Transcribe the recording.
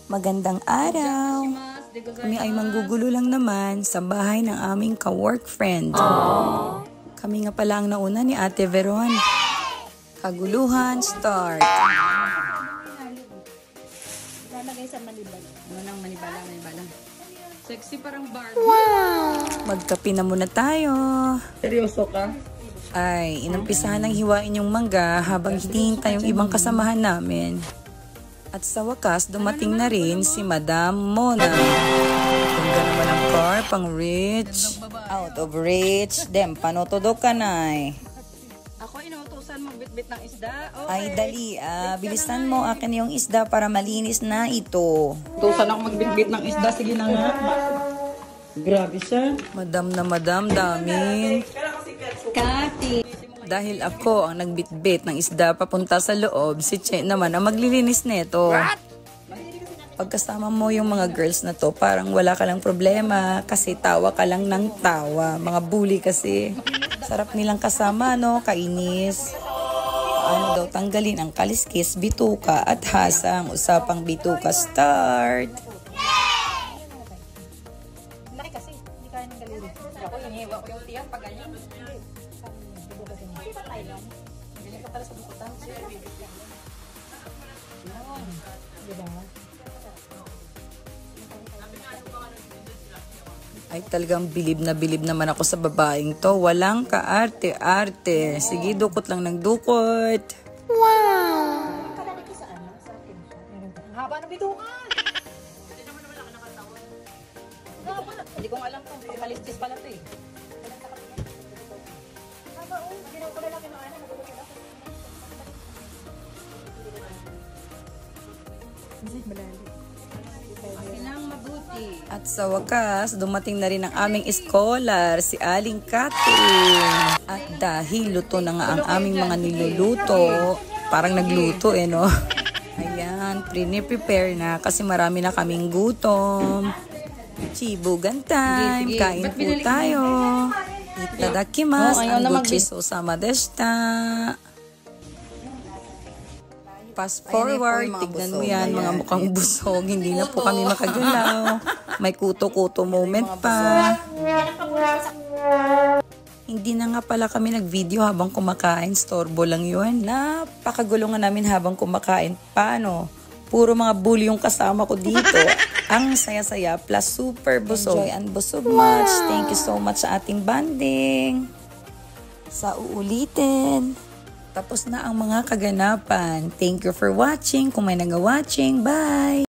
Magandang araw. Kami ay manggugulo lang naman sa bahay ng aming ka-work friend. Kami nga pala ang nauna ni Ate Veron. Kaguluhan, start. Lalagay sa manibala. Ano nang manibala. Sexy parang Barbie. Wow! Magkape na muna tayo. Seryoso ka? Ay, inumpisahan ng hiwain yung mangga habang hinihintay yung ibang kasamahan namin. At sa wakas, dumating na rin si Madam Mona. Ganda naman ang car, pang rich. Out of reach. Dem, panotodok ka na eh. Ako inuutusan magbitbit ng isda. Okay. Ay, dali. Bilisan mo akin yung isda para malinis na ito. Utusan ako magbitbit ng isda. Sige na nga. Grabe siya. Madam na madam, dami. Kati. Dahil ako ang nagbitbit ng isda papunta sa loob, si Che naman ang maglilinis nito. Pagkasama mo yung mga girls na to, parang wala ka lang problema kasi tawa ka lang ng tawa. Mga bully kasi. Sarap nilang kasama, no? Kainis. Paano daw tanggalin ang kaliskis, bituka at hasang. Usapang bituka, start. Laki kasi, hindi kaya ng galiri. Ako hinihiwa ko yung tiyan pag ganyan. Hindi pa tayo lang. Ganyan ka pala sa bukutan. Diba? Ay talagang bilib naman ako sa babaeng to. Walang kaarte-arte. Sige, dukot lang ng dukot. Wow! Kalalik ko sa ano? Sa akin. Ang haba ng bitukan! Hindi ko alam kung kalistis pala to eh. Haba o, ginaw ko na lang yung ano. Nagulog ko. Visit malali. Pinang mabuti. At sa wakas, dumating na rin ang aming scholar, si Aling Kati. At dahil luto na nga ang aming mga niluluto, parang nagluto eh, no? Ayan, prepare na kasi marami na kaming gutom. Chibugan time, Sige, kain ba't po binalik tayo. Itadakimasu, ayaw na ang gochiso sama deshita. Fast forward, tignan mo yan, mga mukhang busog. Hindi na po kami makagalaw. May kuto-kuto moment pa. Hindi na nga pala kami nag-video habang kumakain. Storbo lang yun. Napakagulo nga namin habang kumakain. Paano? Puro mga bully yung kasama ko dito. Ang saya-saya plus super busog. Enjoy and busog much. Thank you so much sa ating banding. Sa uulitin. Tapos na ang mga kaganapan. Thank you for watching. Kung may nag-watching, bye!